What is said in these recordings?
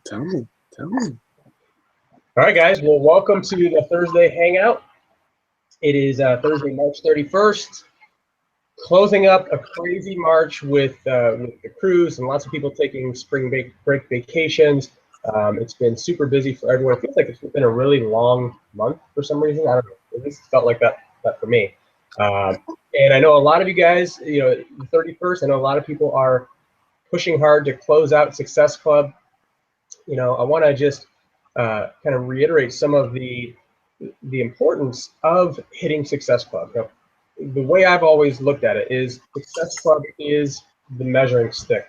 Tell me. All right, guys. Well, welcome to the Thursday Hangout. It is Thursday, March 31st. Closing up a crazy March with the cruise and lots of people taking spring break vacations. It's been super busy for everyone. It feels like it's been a really long month for some reason. I don't know. At least it felt like that for me. And I know a lot of you guys, the 31st, I know a lot of people are pushing hard to close out Success Club. I want to just kind of reiterate some of the importance of hitting Success Club. The way I've always looked at it is Success Club is the measuring stick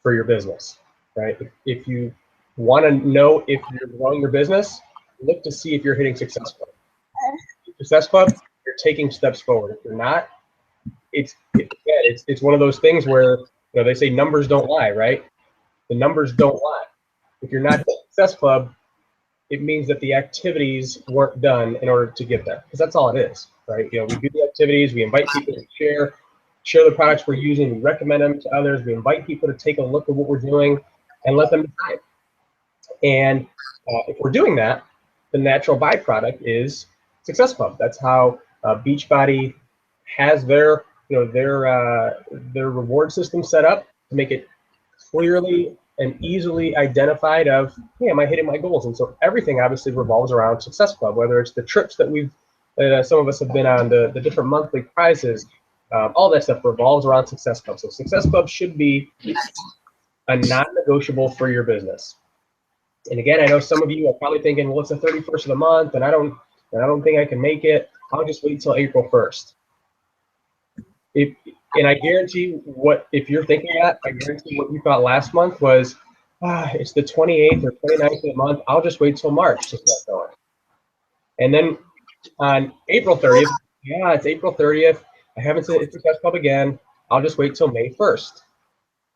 for your business, right? If you want to know if you're growing your business, look to see if you're hitting Success Club. Success Club, you're taking steps forward. If you're not, it's one of those things where they say numbers don't lie, right? The numbers don't lie. If you're not hitting Success Club, it means that the activities weren't done in order to get there, because that's all it is, right? We do the activities, we invite people to share the products we're using, we recommend them to others, we invite people to take a look at what we're doing and let them decide. And if we're doing that, the natural byproduct is Success Club. That's how Beachbody has their reward system set up to make it clearly and easily identified of, hey, am I hitting my goals? And so everything obviously revolves around Success Club, whether it's the trips that some of us have been on, the different monthly prizes, all that stuff revolves around Success Club. So Success Club should be a non-negotiable for your business. And again, I know some of you are probably thinking, well, it's the 31st of the month, and I don't think I can make it. I'll just wait till April 1st. And I guarantee if you're thinking that, I guarantee what you thought last month was, it's the 28th or 29th of the month. I'll just wait till March to start going. And then on April 30th, it's April 30th. I haven't said it's Success Club again. I'll just wait till May 1st.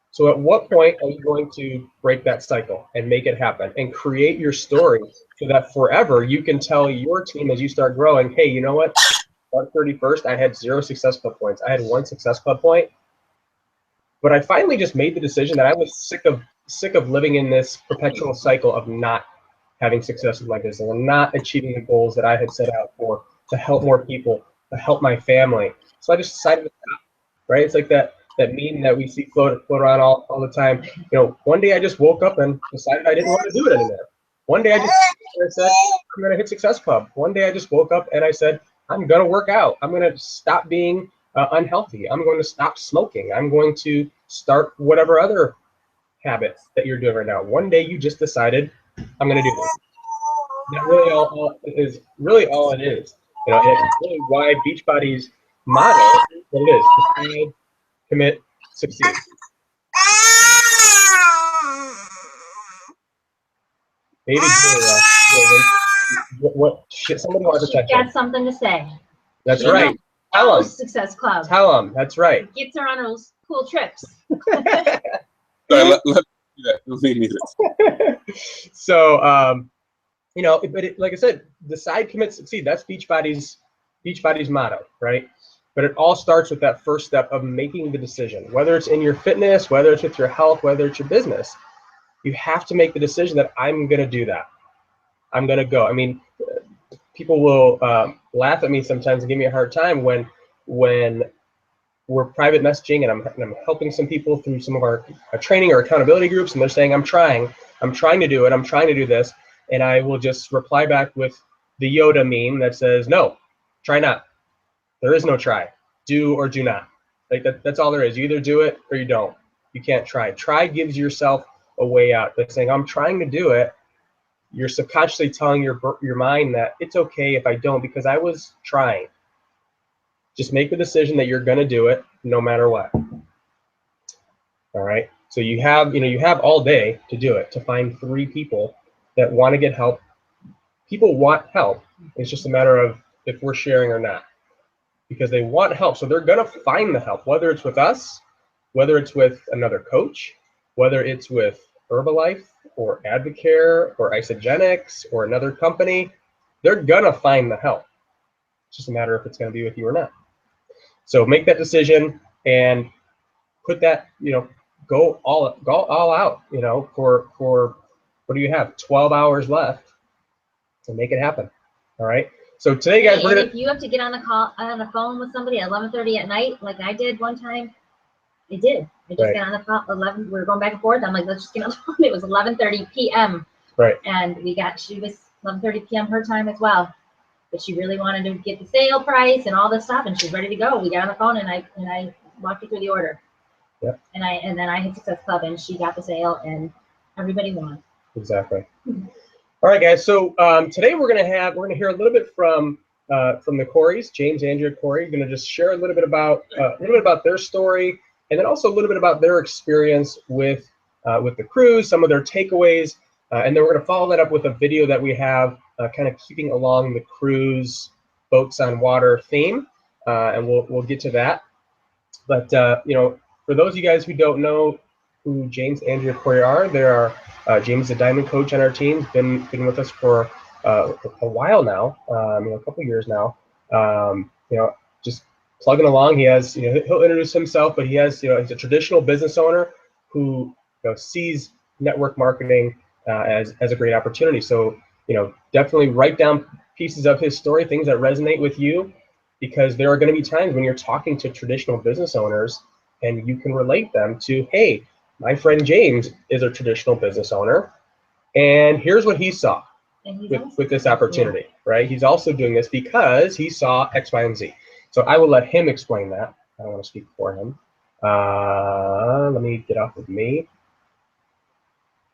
So at what point are you going to break that cycle and make it happen and create your story so that forever you can tell your team as you start growing, hey, you know what? On 31st, I had 0 Success Club points. I had 1 Success Club point, but I finally just made the decision that I was sick of living in this perpetual cycle of not having success with my business and not achieving the goals that I had set out for, to help more people, to help my family. So I just decided to stop, right? It's like that meme that we see float around all the time. One day I just woke up and decided I didn't want to do it anymore. One day I said, I'm going to hit Success Club. One day I just woke up and I said, I'm going to work out. I'm going to stop being unhealthy. I'm going to stop smoking. I'm going to start whatever other habit that you're doing right now. One day you just decided, I'm going to do this. That really all it is. And it's really why Beachbody's motto is what it is: decide, commit, succeed. Baby, what shit? Somebody wants to check. Got something to say. That's right. Tell them. Success Club. Tell them. That's right. Gets her on those cool trips. Sorry, let me need it. So, but like I said, decide, commit, succeed. That's Beachbody's motto, right? But it all starts with that first step of making the decision. Whether it's in your fitness, whether it's with your health, whether it's your business, you have to make the decision that I'm going to do that. I'm going to go. I mean, people will laugh at me sometimes and give me a hard time when we're private messaging and I'm helping some people through some of our training or accountability groups, and they're saying, I'm trying to do it, I'm trying to do this, and I will just reply back with the Yoda meme that says, no, try not. There is no try. Do or do not. Like that's all there is. You either do it or you don't. You can't try. Try gives yourself a way out. That's saying, I'm trying to do it. You're subconsciously telling your mind that it's okay if I don't, because I was trying. Just make the decision that you're going to do it no matter what. All right. So you have all day to do it, to find 3 people that want to get help. People want help. It's just a matter of if we're sharing or not, because they want help. So they're going to find the help, whether it's with us, whether it's with another coach, whether it's with Herbalife or Advocare or Isogenics or another company. They're going to find the help. It's just a matter if it's going to be with you or not. So make that decision and put that, go all out, you know, for what do you have? 12 hours left to make it happen. All right. So today, guys, we're gonna. If you have to get on the phone with somebody at 11:30 at night, like I did one time, I just got on the phone 11. We were going back and forth. I'm like, let's just get on the phone. It was 11:30 p.m. Right. And she was 11:30 p.m. her time as well. But she really wanted to get the sale price and all this stuff, and she's ready to go. We got on the phone, and I walked her through the order. Yep. And then I hit Success Club, and she got the sale, and everybody won. Exactly. All right, guys. So today we're gonna hear a little bit from the Coreys, James, Andrea, Corey. We're gonna just share a little bit about their story, and then also a little bit about their experience with the cruise, some of their takeaways, and then we're gonna follow that up with a video that we have kind of keeping along the cruise boats on water theme, and we'll get to that. But you know, for those of you guys who don't know who James, Andrea, Corey are, they are James is a diamond coach on our team. Been with us for a while now, you know, a couple years now. You know, just plugging along. He has, you know, he'll introduce himself, but he has, you know, he's a traditional business owner who, you know, sees network marketing as a great opportunity. So, you know, definitely write down pieces of his story, things that resonate with you, because there are going to be times when you're talking to traditional business owners and you can relate them to, hey, my friend James is a traditional business owner, and here's what he saw with this opportunity, right? He's also doing this because he saw X, Y, and Z. So I will let him explain that. I don't want to speak for him. Let me get off of me.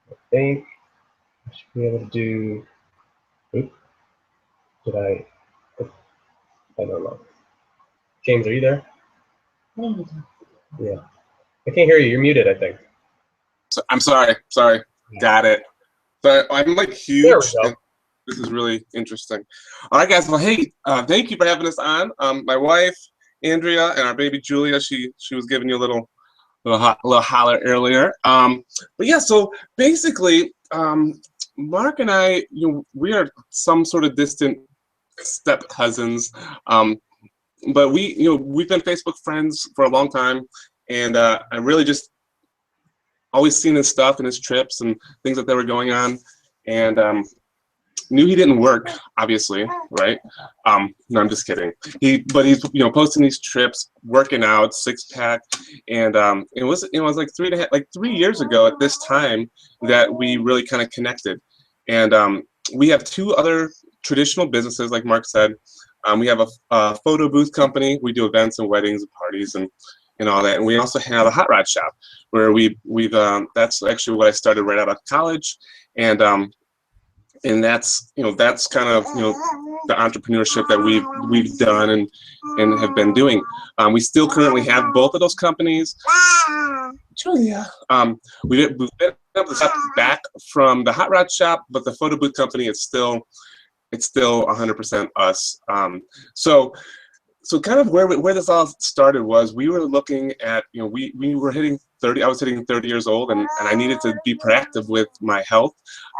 I think I should be able to do. Oops. Did I? I don't know. James, are you there? Yeah. I can't hear you. You're muted, I think. So, I'm sorry. Got it. So I'm like huge. There we go. This is really interesting. All right, guys. Well, hey, thank you for having us on. My wife, Andrea, and our baby Julia. She was giving you a little holler earlier. But yeah. So basically, Mark and I, you know, we are some sort of distant step cousins. But we, you know, we've been Facebook friends for a long time, and I really just always seen his stuff and his trips and things that they were going on, and knew he didn't work, obviously, right? No, I'm just kidding. But he's, you know, posting these trips, working out, six-pack, and it was like 3 years ago at this time that we really kind of connected, and we have two other traditional businesses, like Mark said. We have a photo booth company. We do events and weddings and parties and all that. And we also have a hot rod shop where we've that's actually what I started right out of college, and that's, you know, that's kind of, you know, the entrepreneurship that we've done and have been doing. We still currently have both of those companies. Julia. We've been able to step back from the hot rod shop, but the photo booth company, it's still 100% us. So kind of where this all started was we were looking at, you know, we were hitting 30. I was hitting 30 years old, and I needed to be proactive with my health,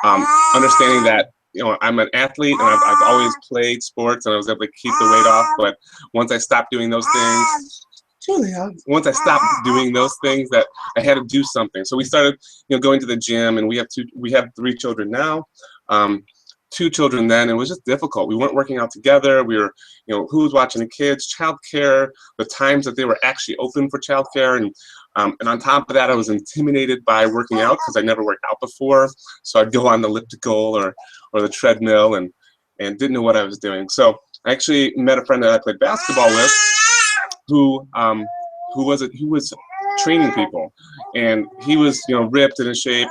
understanding that, you know, I'm an athlete and I've always played sports and I was able to keep the weight off. But once I stopped doing those things, once I stopped doing those things, that I had to do something. So we started, you know, going to the gym, and we have 3 children now. 2 children then. It was just difficult. We weren't working out together. We were, you know, who was watching the kids, childcare, the times that they were actually open for childcare, and on top of that, I was intimidated by working out because I never worked out before. So I'd go on the elliptical or the treadmill and didn't know what I was doing. So I actually met a friend that I played basketball with, who was training people, and he was, you know, ripped and in shape,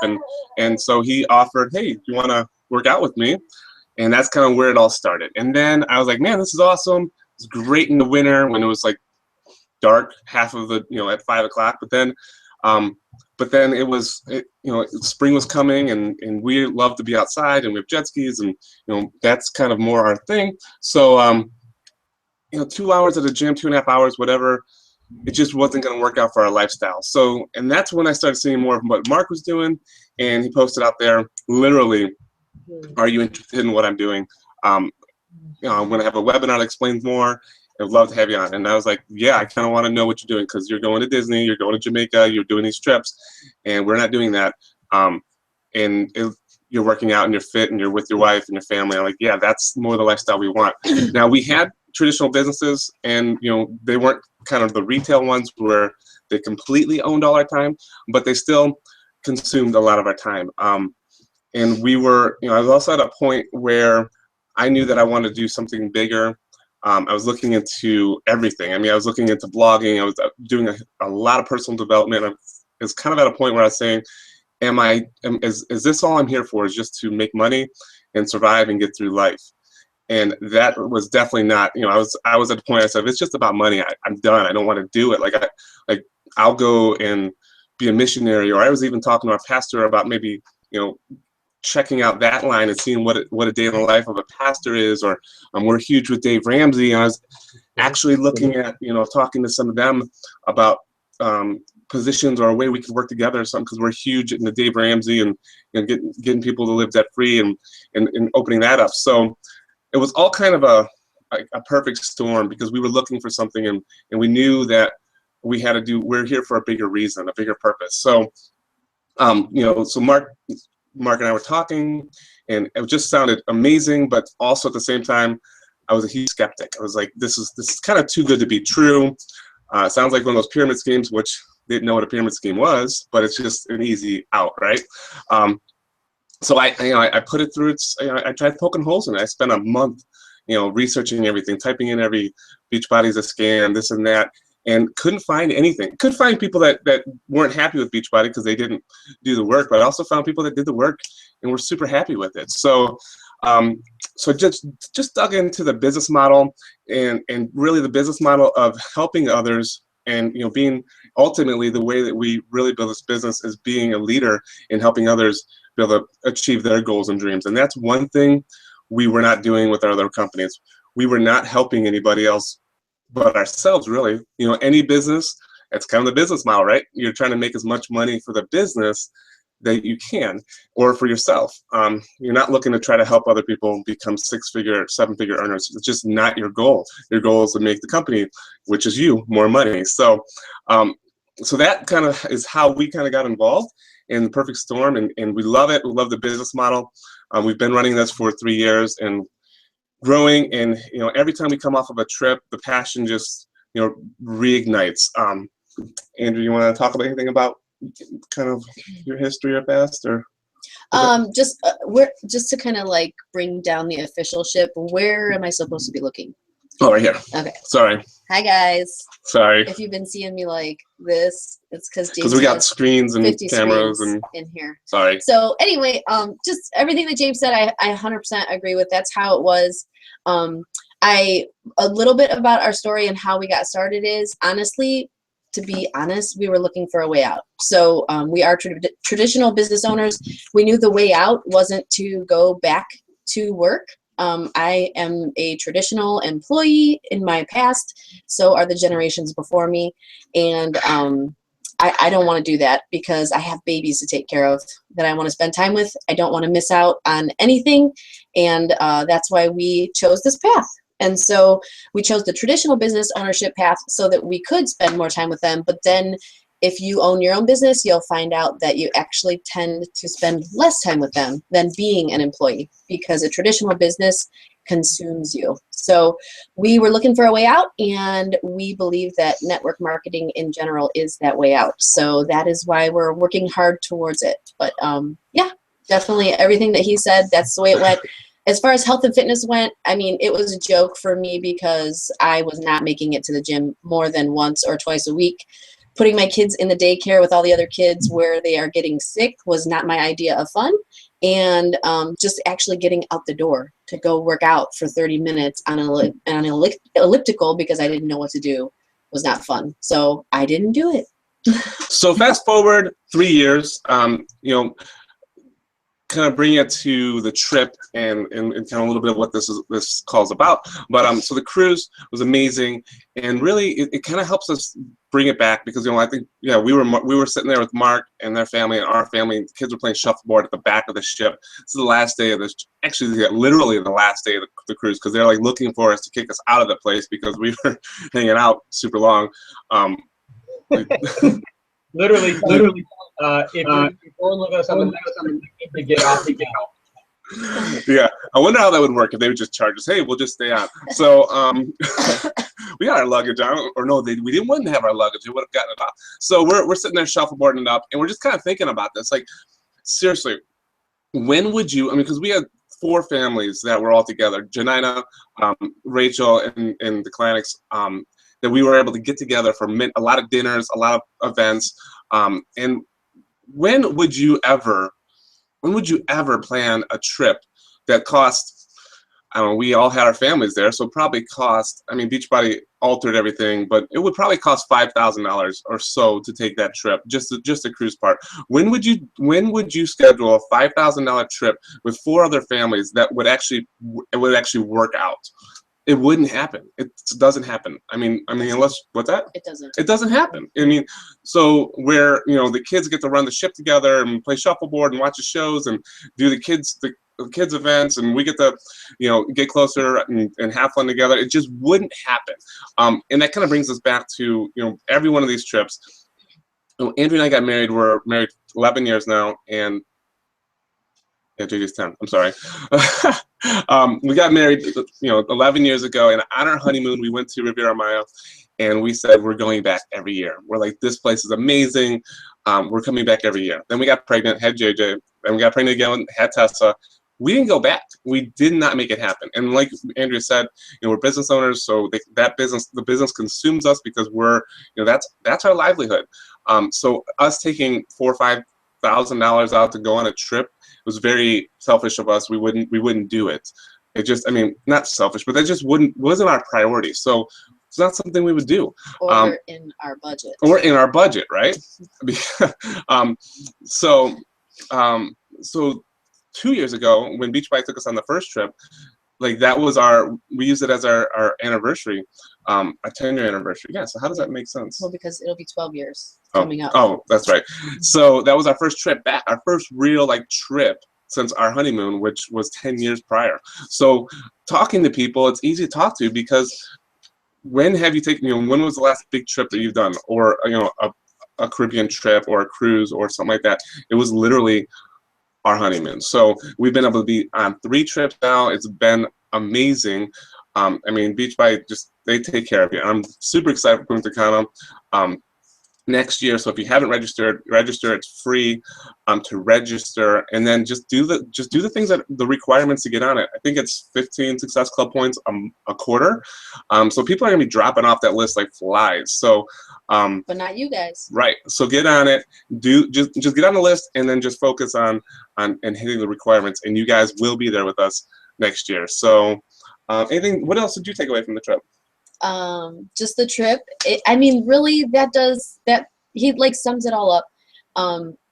and so he offered, hey, do you want to work out with me? And that's kind of where it all started. And then I was like, man, this is awesome. It's great in the winter when it was like dark half of the, you know, at 5 o'clock. But then it was, you know, spring was coming, and we love to be outside, and we have jet skis, and, you know, that's kind of more our thing. So you know, 2 hours at the gym, 2.5 hours, whatever, it just wasn't going to work out for our lifestyle. So, and that's when I started seeing more of what Mark was doing, and he posted out there, literally, are you interested in what I'm doing? You know, I'm going to have a webinar that explains more. I'd love to have you on. And I was like, yeah, I kind of want to know what you're doing, because you're going to Disney, you're going to Jamaica, you're doing these trips, and we're not doing that. You're working out and you're fit and you're with your wife and your family. I'm like, yeah, that's more the lifestyle we want. Now, we had traditional businesses, and they weren't kind of the retail ones where they completely owned all our time, but they still consumed a lot of our time. And we were, I was also at a point where I knew that I wanted to do something bigger. I was looking into everything. I mean, I was looking into blogging. I was doing a lot of personal development. I was kind of at a point where I was saying, is this all I'm here for, is just to make money and survive and get through life? And that was definitely not, I was at the point I said, if it's just about money, I'm done. I don't want to do it. Like I'll go and be a missionary. Or I was even talking to our pastor about maybe, checking out that line and seeing what a day in the life of a pastor is. Or we're huge with Dave Ramsey. And I was actually looking at, talking to some of them about positions or a way we could work together or something, because we're huge in the Dave Ramsey and getting people to live debt free and opening that up. So it was all kind of a perfect storm, because we were looking for something, and we knew that we're here for a bigger reason, a bigger purpose. So so Mark and I were talking, and it just sounded amazing, but also at the same time I was a huge skeptic. I was like, this is kind of too good to be true. It sounds like one of those pyramid schemes, which didn't know what a pyramid scheme was, but it's just an easy out, right? So I put it through. I tried poking holes in it. I spent a month, researching everything, typing in every Beachbody is a scam, this and that, and couldn't find anything. Could find people that weren't happy with Beachbody because they didn't do the work, but I also found people that did the work and were super happy with it. So so just dug into the business model, and really the business model of helping others, and being ultimately the way that we really build this business is being a leader in helping others be able to achieve their goals and dreams. And that's one thing we were not doing with our other companies. We were not helping anybody else but ourselves, really. Any business, it's kind of the business model, right? You're trying to make as much money for the business that you can, or for yourself. You're not looking to try to help other people become 6-figure, 7-figure earners. It's just not your goal. Your goal is to make the company, which is you, more money. So so that kind of is how we kind of got involved in the perfect storm, and we love it. We love the business model. We've been running this for 3 years and growing, and every time we come off of a trip, the passion just reignites. Andrew, you want to talk about anything about kind of your history or past, or just to kind of like bring down the official ship, where am I supposed to be looking? Oh, right here. Okay. Sorry. Hi guys. Sorry. If you've been seeing me like this, it's because we got screens and 50 cameras screens and in here. Sorry. So anyway, just everything that James said, I 100% agree with. That's how it was. A little bit about our story and how we got started is, honestly, to be honest, we were looking for a way out. So we are traditional business owners. We knew the way out wasn't to go back to work. I am a traditional employee in my past, so are the generations before me, and I don't want to do that, because I have babies to take care of that I want to spend time with. I don't want to miss out on anything, and that's why we chose this path. And so we chose the traditional business ownership path so that we could spend more time with them. But then if you own your own business, you'll find out that you actually tend to spend less time with them than being an employee, because a traditional business consumes you. So we were looking for a way out, and we believe that network marketing in general is that way out. So that is why we're working hard towards it. But yeah, definitely everything that he said, that's the way it went. As far as health and fitness went, I mean, it was a joke for me because I was not making it to the gym more than once or twice a week. Putting my kids in the daycare with all the other kids where they are getting sick was not my idea of fun. And just actually getting out the door to go work out for 30 minutes on an elliptical because I didn't know what to do was not fun. So I didn't do it. So fast forward 3 years, kind of bring it to the trip and kind of a little bit of what this call is about. But so the cruise was amazing, and really it kind of helps us bring it back because I think we were sitting there with Mark and their family and our family. And the kids were playing shuffleboard at the back of the ship. This is the last day of this. Actually, literally the last day of the cruise because they're like looking for us to kick us out of the place because we were hanging out super long. Literally. If you're going with us on the next time, to get off the Yeah, I wonder how that would work if they would just charge us. Hey, we'll just stay on. So we got our luggage on, or no, we wouldn't have our luggage. We would have gotten it off. So we're sitting there shuffleboarding it up, and we're just kind of thinking about this. Like, seriously, when would you? I mean, because we had 4 families that were all together: Janina, Rachel, and the Klaniks. That we were able to get together for a lot of dinners, a lot of events, and when would you ever plan a trip that cost, I don't know, we all had our families there, so it probably cost, I mean, Beachbody altered everything, but it would probably cost $5,000 or so to take that trip, just the cruise part. When would you schedule a $5,000 trip with 4 other families that would actually work out? It wouldn't happen. It doesn't happen. I mean, unless, what's that? It doesn't. It doesn't happen. I mean, so where the kids get to run the ship together and play shuffleboard and watch the shows and do the kids events, and we get to get closer and have fun together. It just wouldn't happen. And that kind of brings us back to every one of these trips. Andrew and I got married. We're married 11 years now, and yeah, JJ's 10. I'm sorry. We got married, 11 years ago, and on our honeymoon, we went to Riviera Maya, and we said we're going back every year. We're like, this place is amazing. We're coming back every year. Then we got pregnant, had JJ. Then we got pregnant again, had Tessa. We didn't go back. We did not make it happen. And like Andrea said, we're business owners, so the business consumes us because we're, that's our livelihood. So us taking $4,000 or $5,000 out to go on a trip was very selfish of us. We wouldn't do it. It just, not selfish, but that just wasn't our priority. So it's not something we would do. Or in our budget. Or in our budget, right? So 2 years ago, when Beachbody took us on the first trip, like that was we used it as our anniversary, our 10-year anniversary. Yeah, so how does that make sense? Well, because it'll be 12 years coming up. Oh, that's right. So that was our first trip back, our first real trip since our honeymoon, which was 10 years prior. So talking to people, it's easy to talk to because when have you taken, when was the last big trip that you've done, or a Caribbean trip or a cruise or something like that? It was literally our honeymoon. So we've been able to be on 3 trips now. It's been amazing. Beachbody, they take care of you. I'm super excited for Punta Cana next year. So if you haven't register. It's free to register, and then just do the things that the requirements to get on it. I think it's 15 Success Club points a quarter. So people are gonna be dropping off that list like flies. So but not you guys. Right. So get on it. Just get on the list, and then just focus on hitting the requirements, and you guys will be there with us next year. So what else did you take away from the trip? Just the trip. Really, that he sums it all up.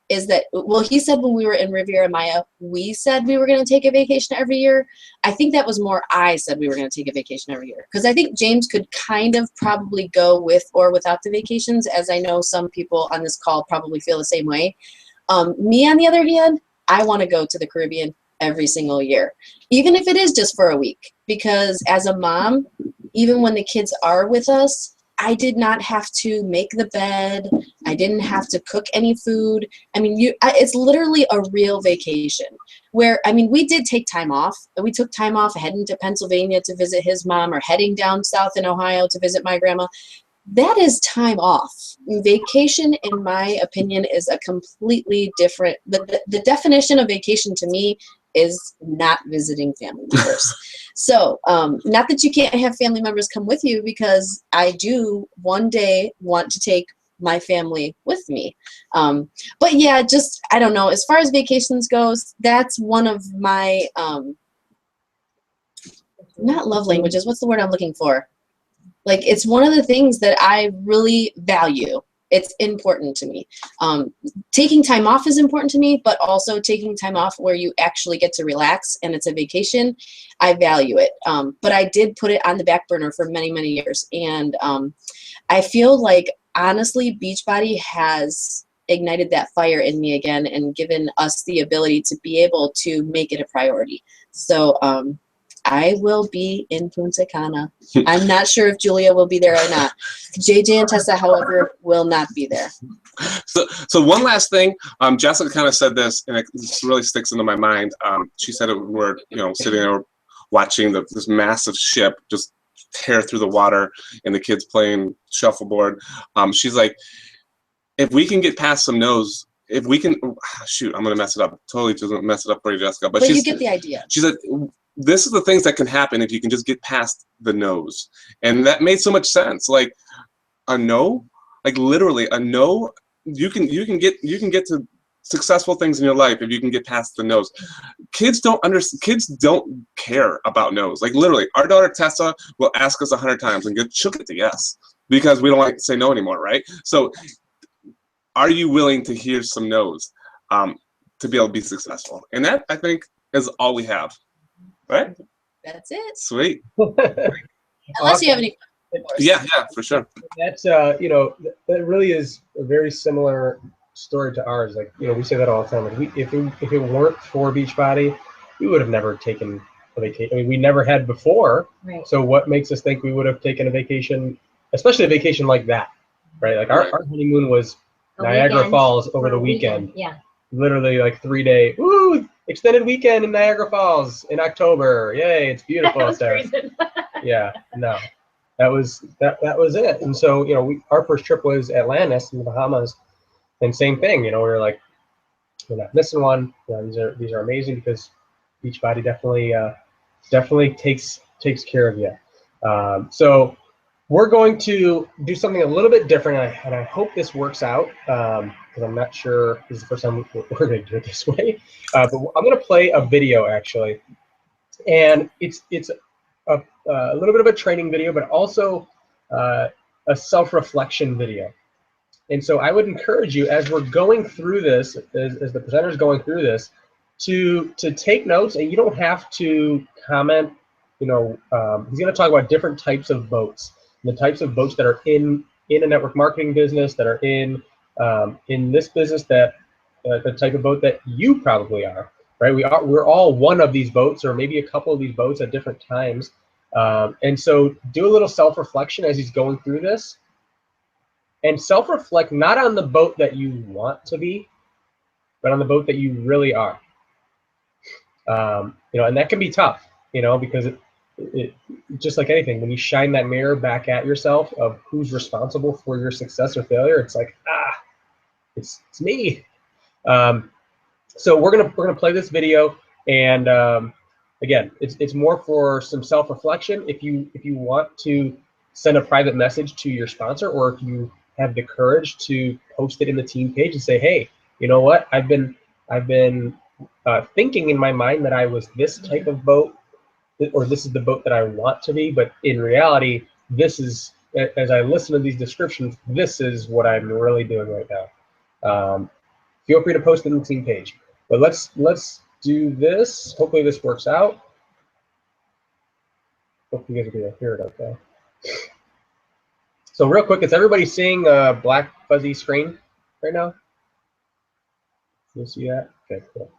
Is that, well, he said when we were in Riviera Maya, we said we were going to take a vacation every year. I think that was more I said we were going to take a vacation every year, because I think James could kind of probably go with or without the vacations, as I know some people on this call probably feel the same way. Me, on the other hand, I want to go to the Caribbean every single year, even if it is just for a week, because as a mom, even when the kids are with us, I did not have to make the bed. I didn't have to cook any food. It's literally a real vacation where, we did take time off. We took time off heading to Pennsylvania to visit his mom, or heading down south in Ohio to visit my grandma. That is time off. Vacation, in my opinion, is a completely different, the definition of vacation to me is not visiting family members. So, not that you can't have family members come with you, because I do one day want to take my family with me. But yeah, I don't know. As far as vacations goes, that's one of my, not love languages. What's the word I'm looking for? It's one of the things that I really value. it's important to me. Taking time off is important to me, but also taking time off where you actually get to relax and it's a vacation, I value it. But I did put it on the back burner for many, many years. And I feel like, honestly, Beachbody has ignited that fire in me again and given us the ability to be able to make it a priority. So I will be in Punta Cana. I'm not sure if Julia will be there or not. JJ and Tessa, however, will not be there. So one last thing, Jessica kind of said this, and it really sticks into my mind. She said it when we're sitting there watching this massive ship just tear through the water and the kids playing shuffleboard. She's like, if we can get past some no's, if we can, shoot, I'm gonna mess it up. Totally doesn't mess it up for you, Jessica. But you get the idea. She said, this is the things that can happen if you can just get past the no's, and that made so much sense. Like a no, like literally a no. You can get to successful things in your life if you can get past the no's. Kids don't understand. Kids don't care about no's. Like literally, our daughter Tessa will ask us 100 times and she'll get the yes because we don't like to say no anymore, right? So, are you willing to hear some no's to be able to be successful? And that, I think, is all we have, right? That's it. Sweet. Unless you have any. Yeah, for sure. That's that really is a very similar story to ours. Like we say that all the time. Like if it weren't for Beachbody, we would have never taken a vacation. I mean, we never had before. Right. So what makes us think we would have taken a vacation, especially a vacation like that, right? Like our honeymoon was Niagara Falls over the weekend. Yeah. Literally like 3-day, extended weekend in Niagara Falls in October. Yay, it's beautiful out there. Yeah, no, that was it. And so our first trip was Atlantis in the Bahamas, and same thing. We were like, we're not missing one. These are amazing because Beachbody definitely takes care of you. So we're going to do something a little bit different, and I hope this works out because I'm not sure this is the first time we're going to do it this way. But I'm going to play a video actually, and it's a little bit of a training video, but also a self-reflection video. And so I would encourage you, as we're going through this, as the presenter's going through this, to take notes, and you don't have to comment. He's going to talk about different types of boats. The types of boats that are in a network marketing business, that are in this business, that the type of boat that you probably are, right? We're all one of these boats, or maybe a couple of these boats at different times. And so do a little self-reflection as he's going through this, and self-reflect not on the boat that you want to be, but on the boat that you really are. And that can be tough, because it just like anything, when you shine that mirror back at yourself of who's responsible for your success or failure, it's like, it's me. So we're gonna play this video, and again, it's more for some self-reflection. If you want to send a private message to your sponsor, or if you have the courage to post it in the team page and say, hey, you know what, I've been thinking in my mind that I was this type of boat, or this is the boat that I want to be, but in reality, this is, as I listen to these descriptions, this is what I'm really doing right now. Feel free to post it in the team page. But let's do this. Hopefully this works out. Hope you guys are going to hear it okay. So real quick, is everybody seeing a black fuzzy screen right now? You see that? Okay, cool.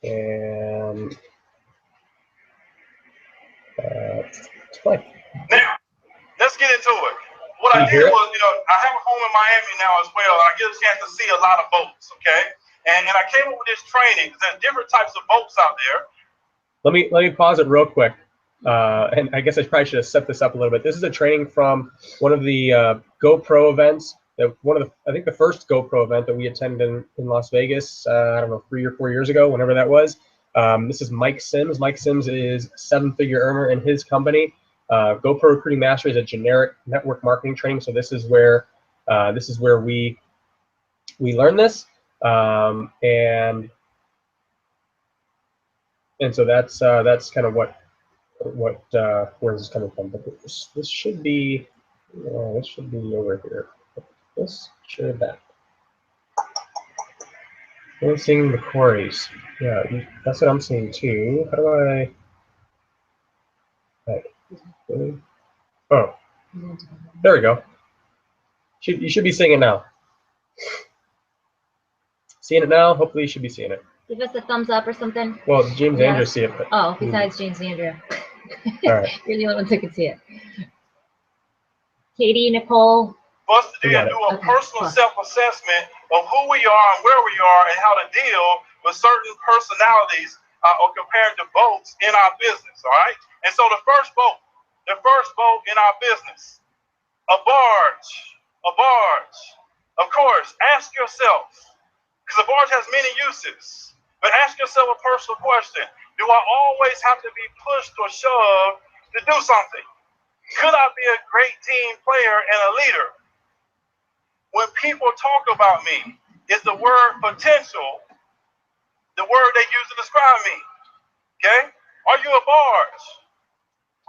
And let's play. Now, let's get into it. What I did was, I have a home in Miami now as well, and I get a chance to see a lot of boats, okay? And I came up with this training. There's different types of boats out there. Let me pause it real quick. And I guess I probably should have set this up a little bit. This is a training from one of the GoPro events. I think the first GoPro event that we attended in Las Vegas, I don't know, 3 or 4 years ago, whenever that was. This is Mike Sims. Mike Sims is a 7-figure earner in his company. GoPro Recruiting Mastery is a generic network marketing training. So this is where we learn this, and so that's kind of where this is coming from. But this should be Yeah, this should be over here. This should that. I'm seeing the queries. Yeah, that's what I'm seeing too. How do I? Oh, there we go. You should be seeing it now. Seeing it now. Hopefully, you should be seeing it. Give us a thumbs up or something. Well, James Andrew see it. But, oh, besides James Andrew. All right. You're the only one who can see it. Katie, Nicole. For us to do a personal self-assessment of who we are and where we are and how to deal with certain personalities or compared to boats in our business, all right? And so the first boat in our business, a barge. Of course, ask yourself, because a barge has many uses, but ask yourself a personal question. Do I always have to be pushed or shoved to do something? Could I be a great team player and a leader? When people talk about me, is the word potential the word they use to describe me? Okay? Are you a barge?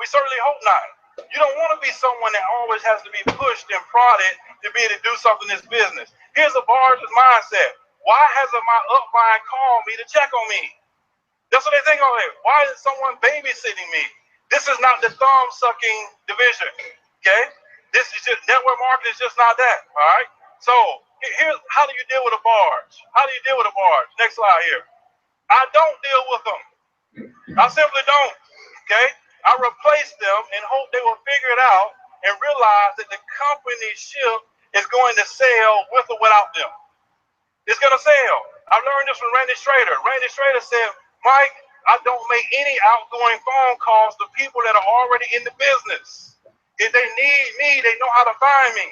We certainly hope not. You don't want to be someone that always has to be pushed and prodded to be able to do something in this business. Here's a barge's mindset. Why hasn't my upline called me to check on me? That's what they think of it. Why is someone babysitting me? This is not the thumb-sucking division, okay? This is just, network marketing is just not that, all right? So here's how do you deal with a barge? How do you deal with a barge? Next slide here. I don't deal with them. I simply don't, okay? I replace them and hope they will figure it out and realize that the company ship is going to sail with or without them. It's going to sail. I learned this from Randy Schrader. Randy Schrader said, Mike, I don't make any outgoing phone calls to people that are already in the business. If they need me, they know how to find me.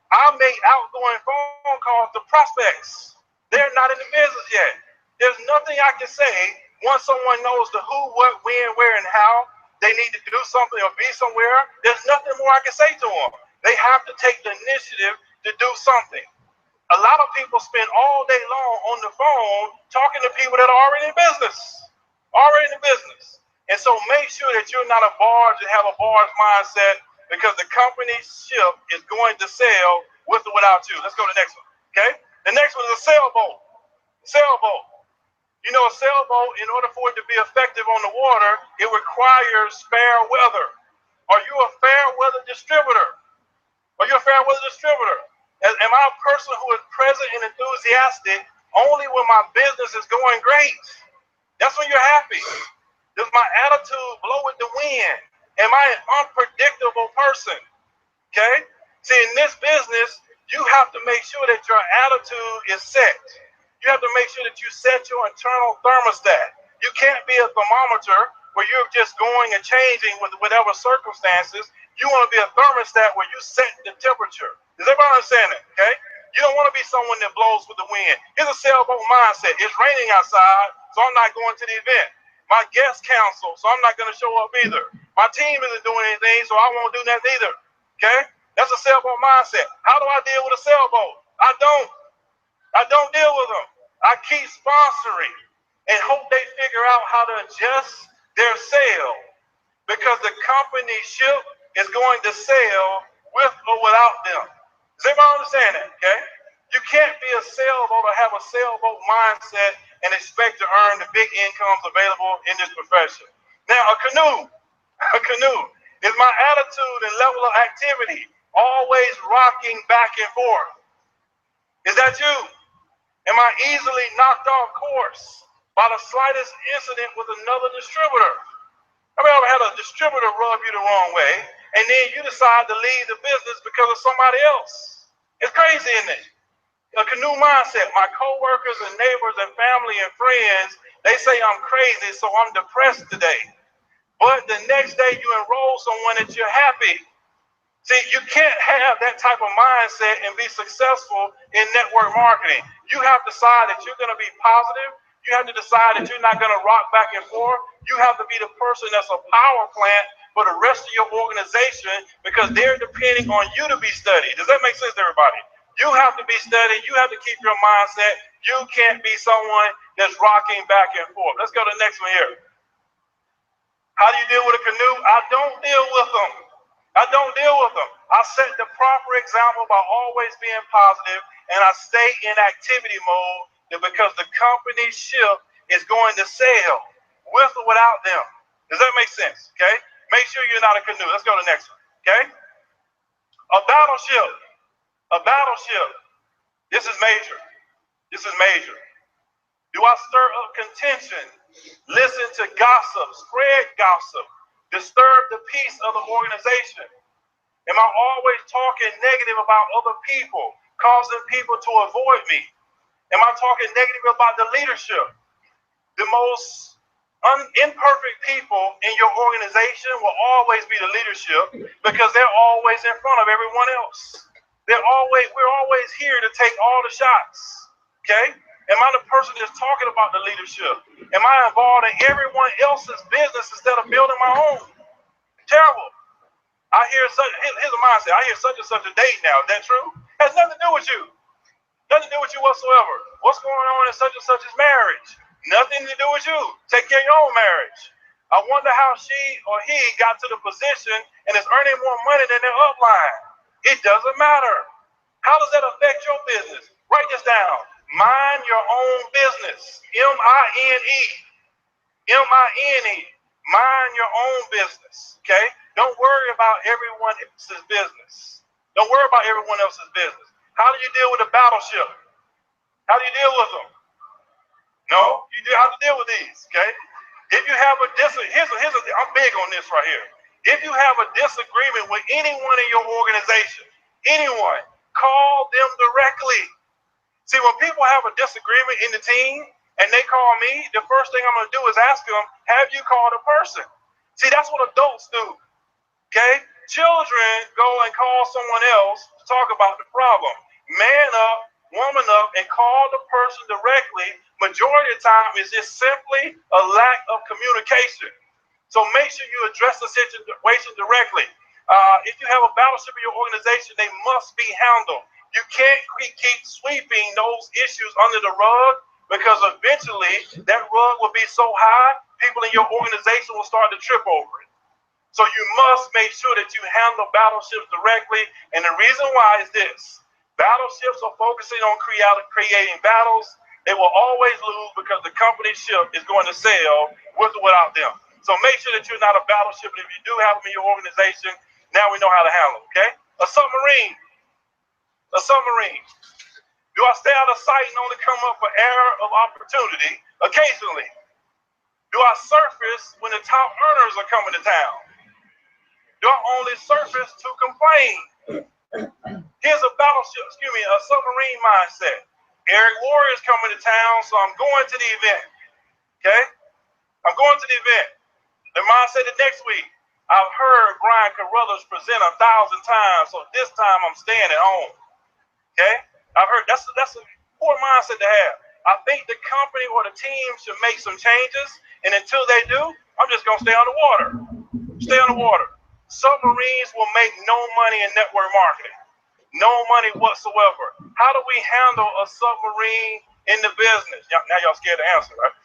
I make outgoing phone calls to prospects. They're not in the business yet. There's nothing I can say once someone knows the who, what, when, where, and how they need to do something or be somewhere. There's nothing more I can say to them. They have to take the initiative to do something. A lot of people spend all day long on the phone talking to people that are already in business. And so make sure that you're not a barge and have a barge mindset, because the company's ship is going to sail with or without you. Let's go to the next one, okay? The next one is a sailboat. You know, a sailboat, in order for it to be effective on the water, it requires fair weather. Are you a fair weather distributor? Am I a person who is present and enthusiastic only when my business is going great? That's when you're happy. Does my attitude blow with the wind? Am I an unpredictable person? Okay? See, in this business, you have to make sure that your attitude is set. You have to make sure that you set your internal thermostat. You can't be a thermometer where you're just going and changing with whatever circumstances. You want to be a thermostat where you set the temperature. Does everybody understand it? Okay? You don't want to be someone that blows with the wind. Here's a sailboat mindset. It's raining outside, so I'm not going to the event. My guests cancel, so I'm not going to show up either. My team isn't doing anything, so I won't do that either. Okay? That's a sailboat mindset. How do I deal with a sailboat? I don't deal with them. I keep sponsoring and hope they figure out how to adjust their sail, because the company ship is going to sail with or without them. Does everybody understand that? Okay? You can't be a sailboat or have a sailboat mindset and expect to earn the big incomes available in this profession. Now, a canoe is my attitude and level of activity always rocking back and forth. Is that you? Am I easily knocked off course by the slightest incident with another distributor? Have you ever had a distributor rub you the wrong way and then you decide to leave the business because of somebody else? It's crazy, isn't it? A canoe mindset. My coworkers and neighbors and family and friends, they say I'm crazy, so I'm depressed today. But the next day you enroll someone that you're happy. See, you can't have that type of mindset and be successful in network marketing. You have to decide that you're going to be positive. You have to decide that you're not going to rock back and forth. You have to be the person that's a power plant for the rest of your organization, because they're depending on you to be steady. Does that make sense to everybody? You have to be steady. You have to keep your mindset. You can't be someone that's rocking back and forth. Let's go to the next one here. How do you deal with a canoe? I don't deal with them. I set the proper example by always being positive, and I stay in activity mode because the company ship is going to sail with or without them. Does that make sense? Okay? Make sure you're not a canoe. Let's go to the next one. Okay? A battleship. A battleship. This is major. This is major. Do I stir up contention? Listen to gossip, spread gossip, disturb the peace of the organization? Am I always talking negative about other people, causing people to avoid me? Am I talking negative about the leadership? The most imperfect people in your organization will always be the leadership because they're always in front of everyone else. We're always here to take all the shots. Okay? Am I the person that's talking about the leadership? Am I involved in everyone else's business instead of building my own? Terrible. I hear here's a mindset. I hear such and such a date now. Is that true? Has nothing to do with you. Nothing to do with you whatsoever. What's going on in such and such's marriage? Nothing to do with you. Take care of your own marriage. I wonder how she or he got to the position and is earning more money than their upline. It doesn't matter. How does that affect your business? Write this down. Mind your own business. M-I-N-E. M-I-N-E. Mind your own business. Okay? Don't worry about everyone else's business. Don't worry about everyone else's business. How do you deal with a battleship? How do you deal with them? No, you have to deal with these. Okay? If you have I'm big on this right here. If you have a disagreement with anyone in your organization, anyone, call them directly. See, when people have a disagreement in the team and they call me, the first thing I'm going to do is ask them, have you called a person? See, that's what adults do, okay? Children go and call someone else to talk about the problem. Man up, woman up, and call the person directly. Majority of the time is just simply a lack of communication. So make sure you address the situation directly. If you have a battleship in your organization, they must be handled. You can't keep sweeping those issues under the rug because eventually that rug will be so high, people in your organization will start to trip over it. So you must make sure that you handle battleships directly. And the reason why is this. Battleships are focusing on creating battles. They will always lose because the company ship is going to sail with or without them. So make sure that you're not a battleship. And if you do have them in your organization, now we know how to handle it, okay? A submarine. A submarine. Do I stay out of sight and only come up for error of opportunity occasionally? Do I surface when the top earners are coming to town? Do I only surface to complain? Here's a battleship, a submarine mindset. Eric Warrior is coming to town, so I'm going to the event. Okay? I'm going to the event. The mindset the next week. I've heard Brian Carruthers present 1,000 times, so this time I'm staying at home. Okay? I've heard that's a poor mindset to have. I think the company or the team should make some changes, and until they do, I'm just gonna stay on the water. Stay on the water. Submarines will make no money in network marketing. No money whatsoever. How do we handle a submarine in the business? Now y'all scared to answer, right?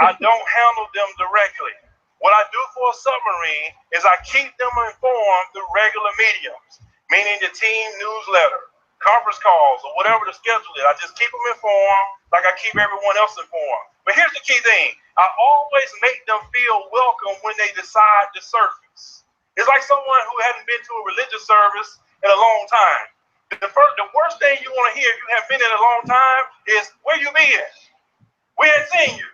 I don't handle them directly. What I do for a submarine is I keep them informed through regular mediums, meaning the team newsletter, conference calls, or whatever the schedule is. I just keep them informed like I keep everyone else informed. But here's the key thing. I always make them feel welcome when they decide to surface. It's like someone who hadn't been to a religious service in a long time. The worst thing you want to hear if you haven't been in a long time is, where you been? We ain't seen you.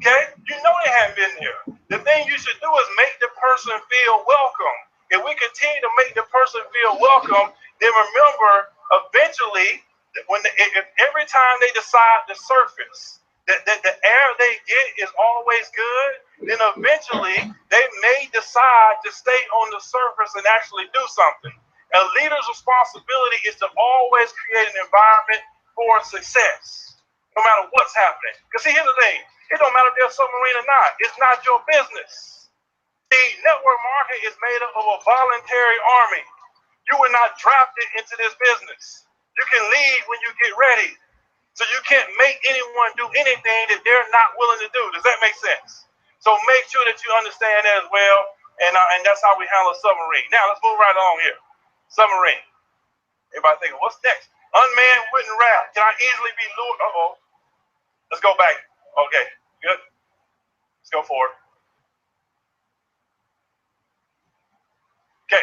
Okay? You know they haven't been here. The thing you should do is make the person feel welcome. If we continue to make the person feel welcome, then remember, eventually, if every time they decide to surface, that the air they get is always good, then eventually they may decide to stay on the surface and actually do something. A leader's responsibility is to always create an environment for success, no matter what's happening. Because see, here's the thing. It don't matter if they're a submarine or not. It's not your business. See, network marketing is made up of a voluntary army. You were not drafted into this business. You can leave when you get ready. So you can't make anyone do anything that they're not willing to do. Does that make sense? So make sure that you understand that as well. And that's how we handle a submarine. Now let's move right along here. Submarine. Everybody thinking, what's next? Unmanned wooden raft. Can I easily be lured? Uh-oh. Let's go back. Okay, good. Let's go forward. Okay.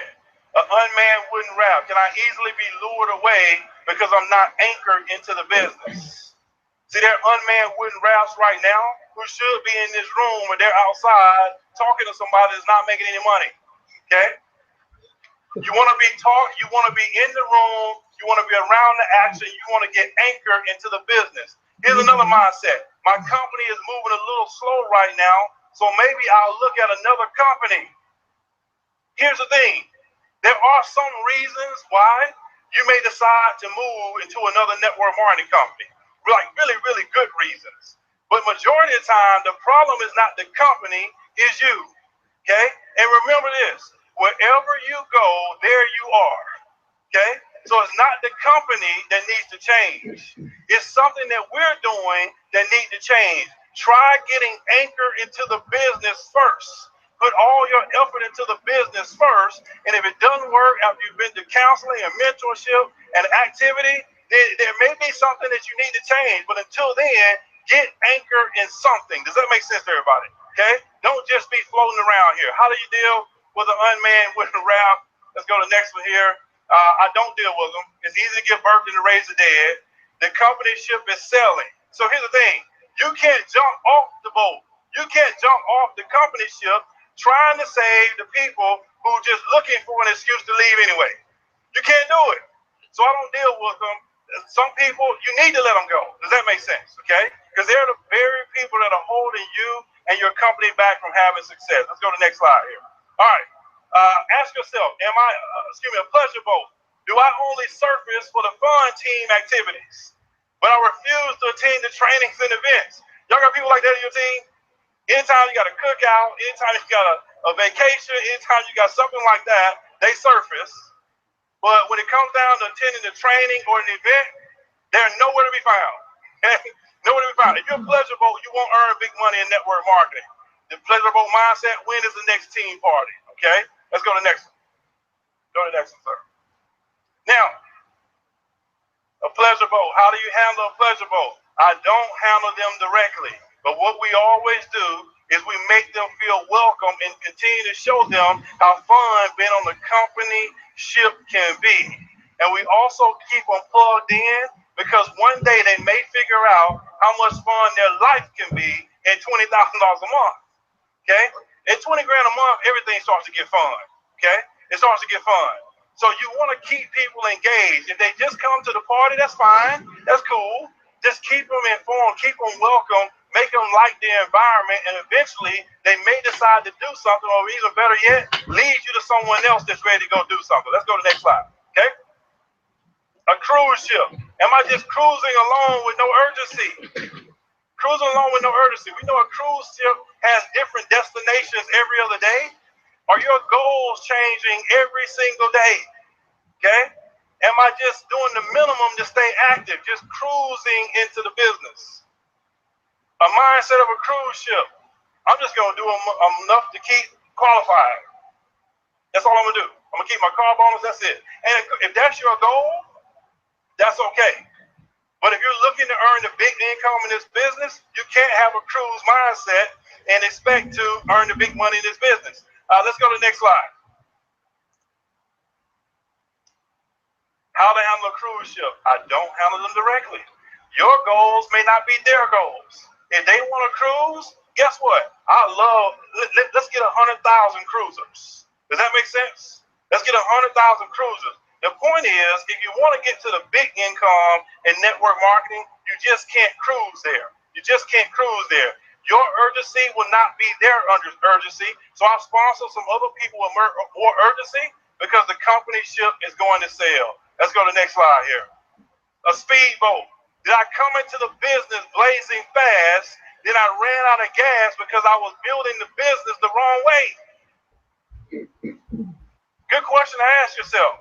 An unmanned wooden raft. Can I easily be lured away because I'm not anchored into the business? See, there are unmanned wooden rafts right now who should be in this room, but they're outside talking to somebody that's not making any money. Okay? You want to be taught, you want to be in the room, you want to be around the action, you want to get anchored into the business. Here's another mindset. My company is moving a little slow right now, so maybe I'll look at another company. Here's the thing. There are some reasons why you may decide to move into another network marketing company. Like really, really good reasons. But majority of the time, the problem is not the company, it's you. Okay? And remember this. Wherever you go, there you are. Okay? So it's not the company that needs to change. It's something that we're doing that needs to change. Try getting anchored into the business first. Put all your effort into the business first. And if it doesn't work after you've been to counseling and mentorship and activity, there may be something that you need to change. But until then, get anchored in something. Does that make sense to everybody? Okay? Don't just be floating around here. How do you deal with an unmanned wooden raft? Let's go to the next one here. I don't deal with them. It's easy to give birth and to raise the dead. The company ship is sailing. So here's the thing. You can't jump off the boat. You can't jump off the company ship trying to save the people who are just looking for an excuse to leave anyway. You can't do it. So I don't deal with them. Some people, you need to let them go. Does that make sense? Okay? Because they're the very people that are holding you and your company back from having success. Let's go to the next slide here. All right. Ask yourself, am I, a pleasure boat? Do I only surface for the fun team activities, but I refuse to attend the trainings and events? Y'all got people like that in your team? Anytime you got a cookout, anytime you got a vacation, anytime you got something like that, they surface. But when it comes down to attending the training or an event, they're nowhere to be found. Nowhere to be found. If you're a pleasure boat, you won't earn big money in network marketing. The pleasure boat mindset, when is the next team party? Okay? Let's go to the next one. Go to the next one, sir. Now, a pleasure boat. How do you handle a pleasure boat? I don't handle them directly. But what we always do is we make them feel welcome and continue to show them how fun being on the company ship can be. And we also keep them plugged in because one day they may figure out how much fun their life can be at $20,000 a month. Okay? At 20 grand a month, everything starts to get fun. Okay? It starts to get fun. So you want to keep people engaged. If they just come to the party, that's fine. That's cool. Just keep them informed, keep them welcome, make them like the environment, and eventually they may decide to do something, or even better yet, lead you to someone else that's ready to go do something. Let's go to the next slide. Okay? A cruise ship. Am I just cruising along with no urgency? Cruising along with no urgency. We know a cruise ship has different destinations every other day. Are your goals changing every single day? Okay? Am I just doing the minimum to stay active, just cruising into the business? A mindset of a cruise ship. I'm just going to do enough to keep qualifying. That's all I'm going to do. I'm going to keep my car bonus, that's it. And if that's your goal, that's okay. But if you're looking to earn the big income in this business, you can't have a cruise mindset and expect to earn the big money in this business. Let's go to the next slide. How to handle a cruise ship. I don't handle them directly. Your goals may not be their goals. If they want to cruise, guess what? Let's get 100,000 cruisers. Does that make sense? Let's get 100,000 cruisers. The point is, if you want to get to the big income in network marketing, you just can't cruise there. You just can't cruise there. Your urgency will not be their urgency. So I sponsor some other people with more urgency because the company ship is going to sail. Let's go to the next slide here. A speedboat. Did I come into the business blazing fast? Then I ran out of gas because I was building the business the wrong way? Good question to ask yourself.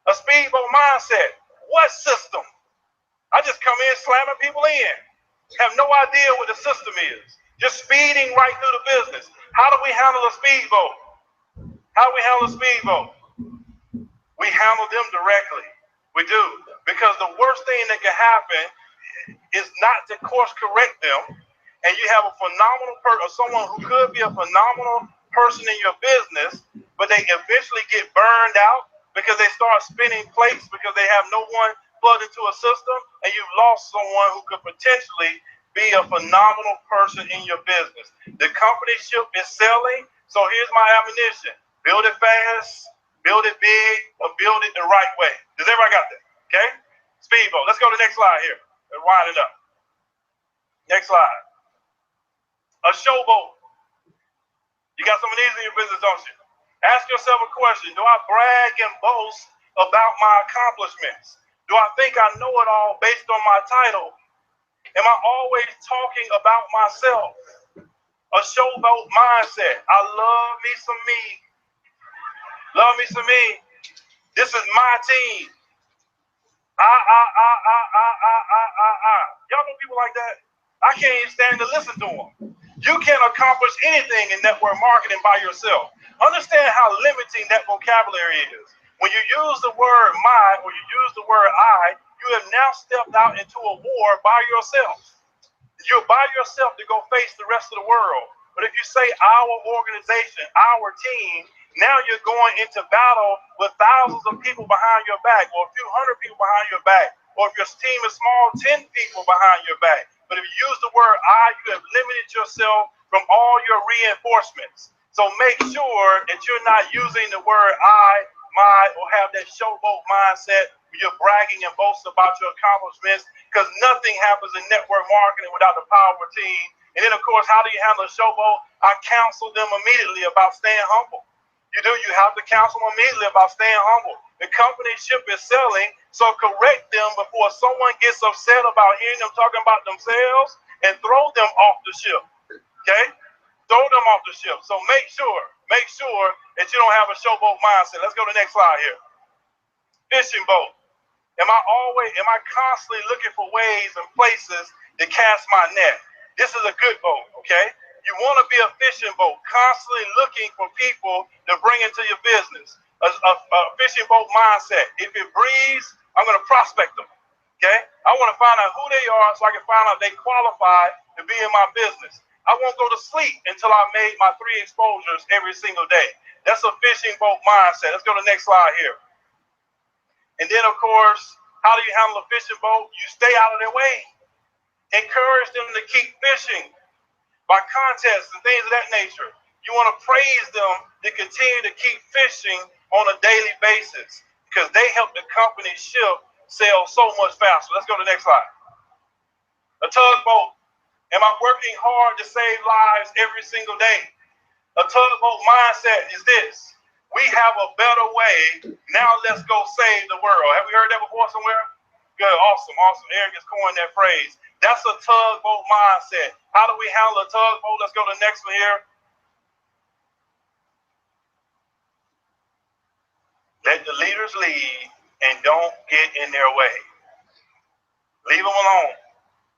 A speedboat mindset. What system? I just come in slamming people in. Have no idea what the system is. Just speeding right through the business. How do we handle a speedboat? How do we handle a speedboat? We handle them directly. We do. Because the worst thing that can happen is not to course correct them, and you have a phenomenal person, someone who could be a phenomenal person in your business, but they eventually get burned out because they start spinning plates because they have no one plugged into a system, and you've lost someone who could potentially be a phenomenal person in your business. The company ship is selling, so here's my admonition. Build it fast, build it big, or build it the right way. Does everybody got that? Okay? Speedboat. Let's go to the next slide here. Let's wind it up. Next slide. A showboat. You got some of these in your business, don't you? Ask yourself a question. Do I brag and boast about my accomplishments? Do I think I know it all based on my title? Am I always talking about myself? A showboat mindset. I love me some me. Love me some me. This is my team. Y'all know people like that? I can't even stand to listen to them. You can't accomplish anything in network marketing by yourself. Understand how limiting that vocabulary is. When you use the word my or you use the word I, you have now stepped out into a war by yourself. You're by yourself to go face the rest of the world. But if you say our organization, our team, now you're going into battle with thousands of people behind your back, or a few hundred people behind your back, or if your team is small, 10 people behind your back. But if you use the word I, you have limited yourself from all your reinforcements. So make sure that you're not using the word I, my, or have that showboat mindset where you're bragging and boasting about your accomplishments, because nothing happens in network marketing without the power of a team. And then, of course, how do you handle a showboat? I counsel them immediately about staying humble. You have to counsel them immediately about staying humble. The company ship is selling, so correct them before someone gets upset about hearing them talking about themselves and throw them off the ship. Okay? Throw them off the ship. So make sure that you don't have a showboat mindset. Let's go to the next slide here. Fishing boat. Am I constantly looking for ways and places to cast my net? This is a good boat, okay? You want to be a fishing boat, constantly looking for people to bring into your business. A fishing boat mindset. If it breathes, I'm going to prospect them, okay? I want to find out who they are so I can find out they qualify to be in my business. I won't go to sleep until I made my 3 exposures every single day. That's a fishing boat mindset. Let's go to the next slide here. And then, of course, how do you handle a fishing boat? You stay out of their way. Encourage them to keep fishing by contests and things of that nature. You want to praise them to continue to keep fishing on a daily basis because they help the company ship sell so much faster. Let's go to the next slide. A tugboat. Am I working hard to save lives every single day? A tugboat mindset is this. We have a better way. Now let's go save the world. Have we heard that before somewhere? Good, awesome. Eric has coined that phrase. That's a tugboat mindset. How do we handle a tugboat? Let's go to the next one here. Let the leaders lead and don't get in their way. Leave them alone.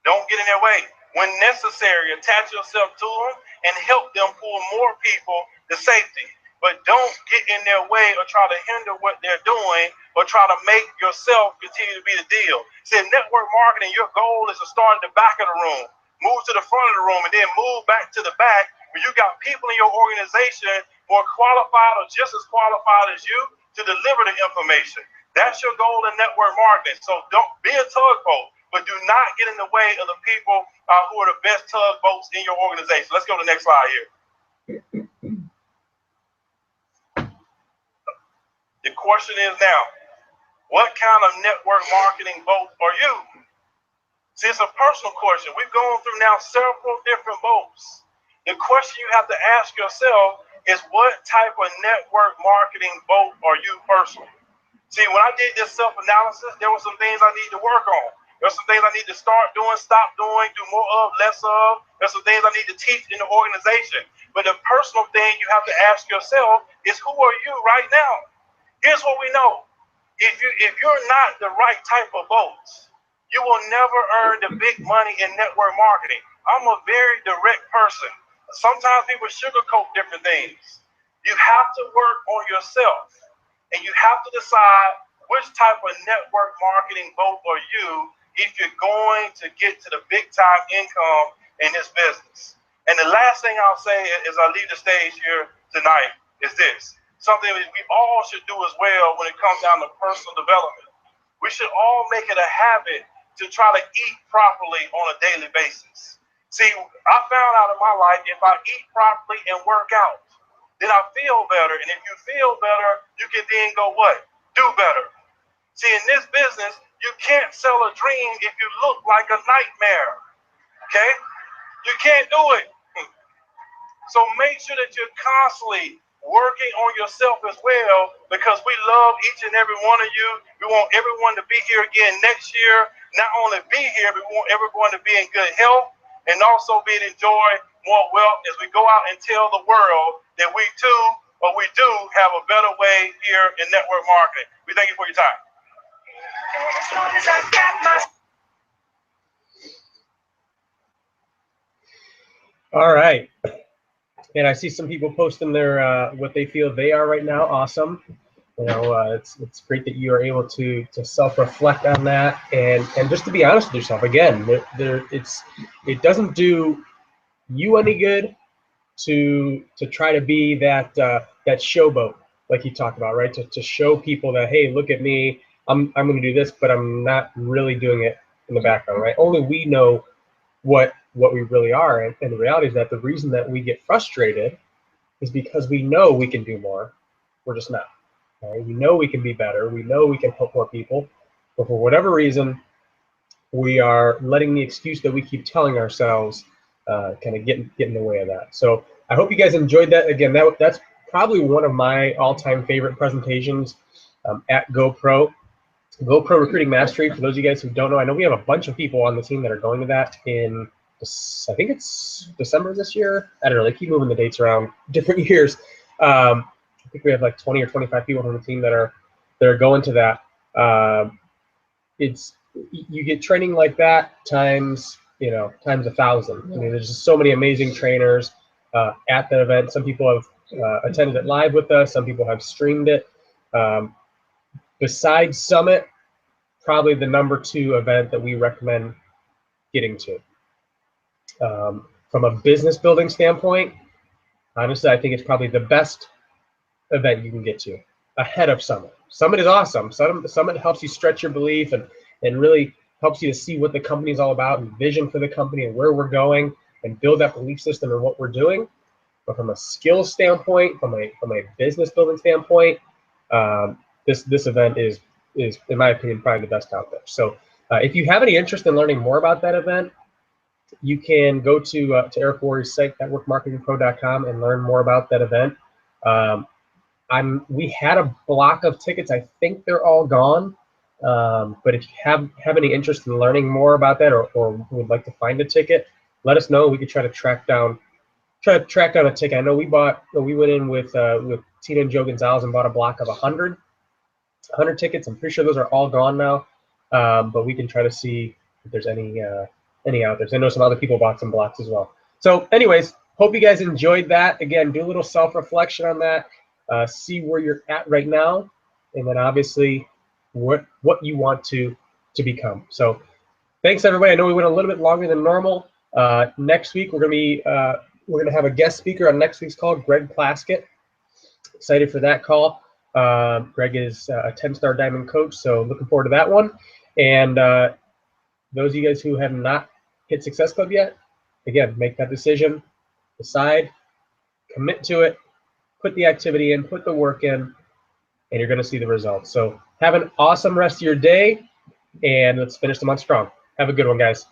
Don't get in their way. When necessary, attach yourself to them and help them pull more people to safety. But don't get in their way or try to hinder what they're doing or try to make yourself continue to be the deal. See, in network marketing, your goal is to start at the back of the room, move to the front of the room, and then move back to the back where you got people in your organization more qualified or just as qualified as you to deliver the information. That's your goal in network marketing. So don't be a tugboat, but do not get in the way of the people who are the best tugboats in your organization. Let's go to the next slide here. The question is now, what kind of network marketing boat are you? See, it's a personal question. We've gone through now several different boats. The question you have to ask yourself is, what type of network marketing boat are you personally? See, when I did this self-analysis, there were some things I need to work on. There's some things I need to start doing, stop doing, do more of, less of. There's some things I need to teach in the organization. But the personal thing you have to ask yourself is, who are you right now? Here's what we know. If you're not the right type of boats, you will never earn the big money in network marketing. I'm a very direct person. Sometimes people sugarcoat different things. You have to work on yourself, and you have to decide which type of network marketing boat are you if you're going to get to the big time income in this business. And the last thing I'll say as I leave the stage here tonight is this. Something that we all should do as well when it comes down to personal development. We should all make it a habit to try to eat properly on a daily basis. See, I found out in my life, if I eat properly and work out, then I feel better. And if you feel better, you can then go what? Do better. See, in this business, you can't sell a dream if you look like a nightmare. Okay? You can't do it. So make sure that you're constantly working on yourself as well, because we love each and every one of you. We want everyone to be here again next year. Not only be here, but we want everyone to be in good health and also be enjoy more wealth as we go out and tell the world that we too, or we do have a better way here in network marketing. We thank you for your time. All right. And I see some people posting their what they feel they are right now. Awesome. You know, it's great that you are able to self-reflect on that and just to be honest with yourself. Again, it doesn't do you any good to try to be that that showboat like you talked about, right? To show people that, hey, look at me, I'm going to do this, but I'm not really doing it in the background, right? Only we know what we really are, and the reality is that the reason that we get frustrated is because we know we can do more, we're just not. Right? We know we can be better, we know we can help more people, but for whatever reason, we are letting the excuse that we keep telling ourselves kind of get in the way of that. So I hope you guys enjoyed that. Again, that's probably one of my all-time favorite presentations at GoPro Recruiting Mastery. For those of you guys who don't know, I know we have a bunch of people on the team that are going to that in, I think it's December this year. I don't know, they keep moving the dates around different years. I think we have like 20 or 25 people on the team that are going to that. You get training like that times 1,000. I mean, there's just so many amazing trainers at that event. Some people have attended it live with us. Some people have streamed it. Besides Summit, probably the #2 event that we recommend getting to. From a business building standpoint, honestly, I think it's probably the best event you can get to, ahead of Summit. Summit is awesome. Summit helps you stretch your belief and really helps you to see what the company is all about and vision for the company and where we're going and build that belief system in what we're doing. But from a skills standpoint, from a business building standpoint, this event is, in my opinion, probably the best out there. So if you have any interest in learning more about that event, you can go to Eric Worre's site, networkmarketingpro.com, and learn more about that event. We had a block of tickets. I think they're all gone. But if you have any interest in learning more about that or would like to find a ticket, let us know. We could try to track down a ticket. I know we went in with Tina and Joe Gonzalez and bought a block of 100 tickets. I'm pretty sure those are all gone now. But we can try to see if there's any out there. So I know some other people bought some blocks as well. So anyways, hope you guys enjoyed that. Again, do a little self-reflection on that. See where you're at right now, and then obviously what you want to become. So thanks everybody. I know we went a little bit longer than normal. Next week we're gonna have a guest speaker on next week's call, Greg Plaskett. Excited for that call. Greg is a 10-star diamond coach, so looking forward to that one. And those of you guys who have not hit Success Club yet, again, make that decision, decide, commit to it, put the activity in, put the work in, and you're going to see the results. So have an awesome rest of your day, and let's finish the month strong. Have a good one, guys.